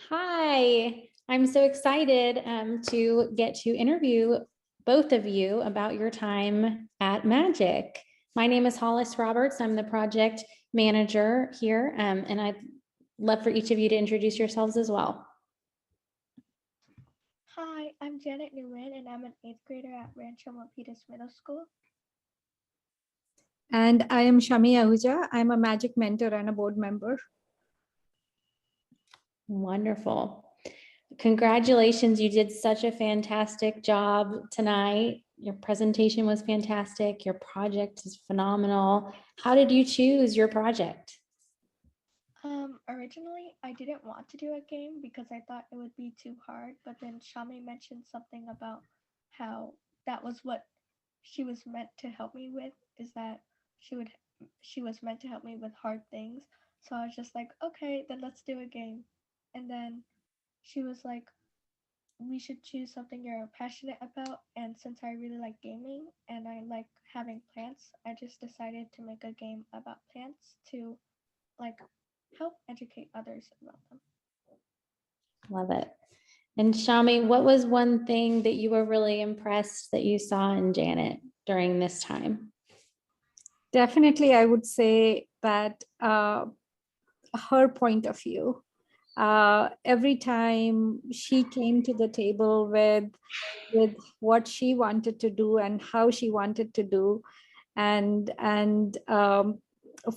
Hi, I'm so excited to get to interview both of you about your time at Magic. My name is Hollis Roberts. I'm the project manager here, and I'd love for each of you to introduce yourselves as well. Hi, I'm Jannet N, and I'm an 8th grader at Rancho Milpitas Middle School. And I am Shami A. I'm a Magic mentor and a board member. Wonderful. Congratulations. You did such a fantastic job tonight. Your presentation was fantastic. Your project is phenomenal. How did you choose your project? Originally, I didn't want to do a game because I thought it would be too hard, but then Shami mentioned something about how that was what she was meant to help me with, is that she was meant to help me with hard things. So I was just like, okay, then let's do a game. And then she was like, we should choose something you're passionate about. And since I really like gaming and I like having plants, I just decided to make a game about plants to like help educate others about them. Love it. And Shami, what was one thing that you were really impressed that you saw in Jannet during this time? Definitely, I would say that her point of view. Every time she came to the table with what she wanted to do and how she wanted to do, and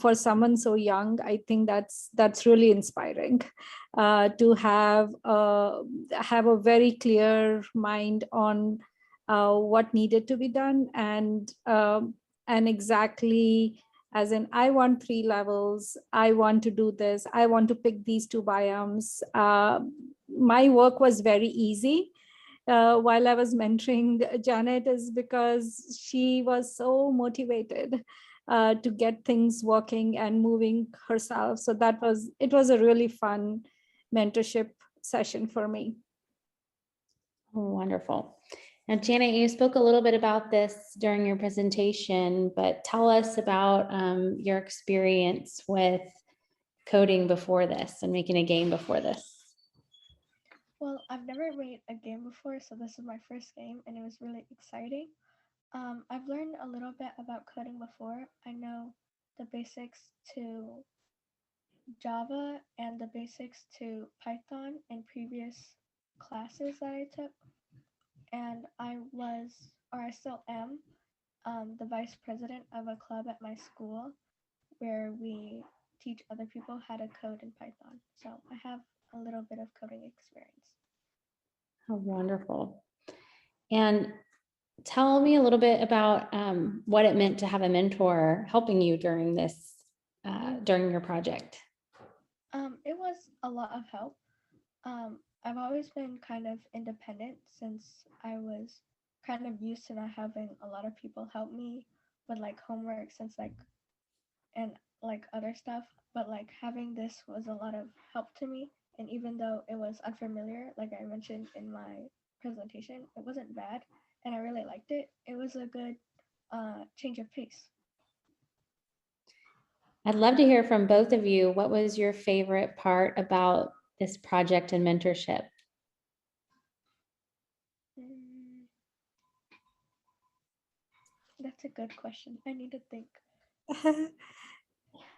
for someone so young, I think that's really inspiring to have a very clear mind on what needed to be done, and exactly, as in, I want 3 levels, I want to do this, I want to pick these 2 biomes. My work was very easy while I was mentoring Jannet, is because she was so motivated to get things working and moving herself. So it was a really fun mentorship session for me. Oh, wonderful. Now, Jannet, you spoke a little bit about this during your presentation, but tell us about your experience with coding before this and making a game before this. Well, I've never made a game before, so this is my first game and it was really exciting. I've learned a little bit about coding before. I know the basics to Java and the basics to Python in previous classes that I took. And I still am, the vice president of a club at my school where we teach other people how to code in Python. So I have a little bit of coding experience. How wonderful. And tell me a little bit about what it meant to have a mentor helping you during this, during your project. It was a lot of help. I've always been kind of independent since I was kind of used to not having a lot of people help me with like homework and like other stuff. But like having this was a lot of help to me. And even though it was unfamiliar, like I mentioned in my presentation, it wasn't bad and I really liked it. It was a good change of pace. I'd love to hear from both of you. What was your favorite part about this project and mentorship? That's a good question. I need to think.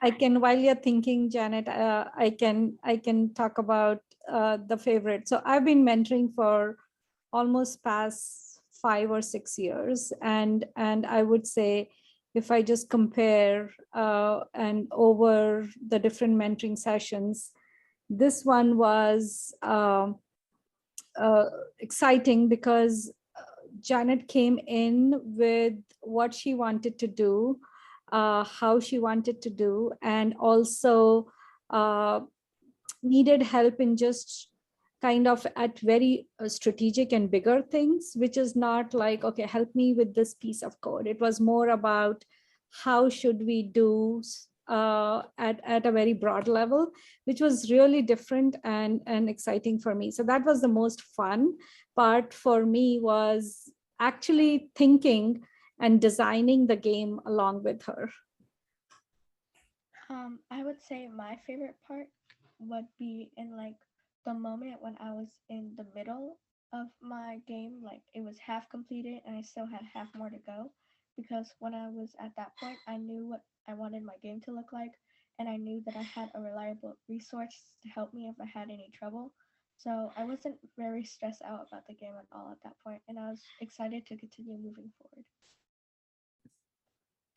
I can, while you're thinking, Jannet, I can talk about the favorite. So I've been mentoring for almost past 5 or 6 years, and I would say, if I just compare and over the different mentoring sessions, this one was exciting because Jannet came in with what she wanted to do, how she wanted to do, and also uh, needed help in just kind of at very strategic and bigger things, which is not like, okay, help me with this piece of code. It was more about how should we do at a very broad level, which was really different and exciting for me. So that was the most fun part for me, was actually thinking and designing the game along with her. I would say my favorite part would be in like the moment when I was in the middle of my game, like it was half completed and I still had half more to go. Because when I was at that point, I knew what I wanted my game to look like, and I knew that I had a reliable resource to help me if I had any trouble. So I wasn't very stressed out about the game at all at that point, and I was excited to continue moving forward.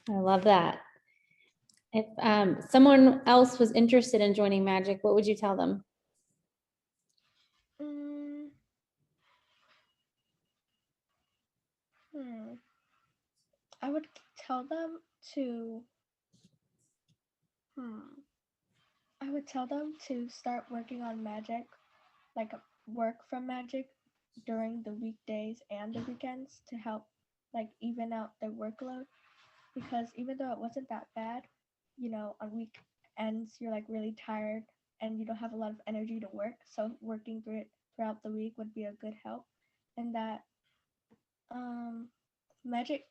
I love that. If someone else was interested in joining Magic, what would you tell them? I would tell them to start working on Magic, like work from Magic during the weekdays and the weekends to help like even out their workload. Because even though it wasn't that bad, on weekends you're like really tired and you don't have a lot of energy to work. So working through it throughout the week would be a good help. And that Magic,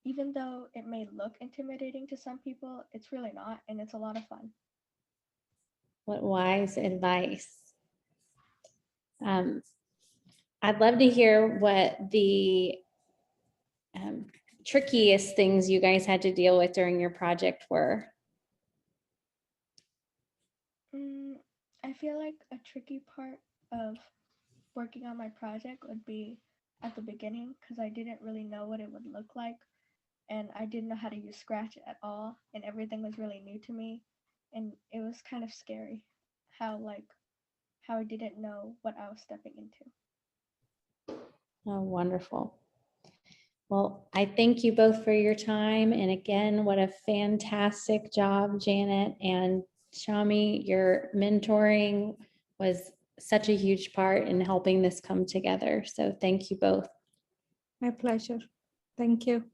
even though it may look intimidating to some people, it's really not, and it's a lot of fun. What wise advice. I'd love to hear what the trickiest things you guys had to deal with during your project were. I feel like a tricky part of working on my project would be at the beginning, because I didn't really know what it would look like, and I didn't know how to use Scratch at all, and everything was really new to me, and it was kind of scary how I didn't know what I was stepping into. Oh, wonderful. Well, I thank you both for your time. And again, what a fantastic job, Jannet and Shami. Your mentoring was such a huge part in helping this come together. So thank you both. My pleasure. Thank you.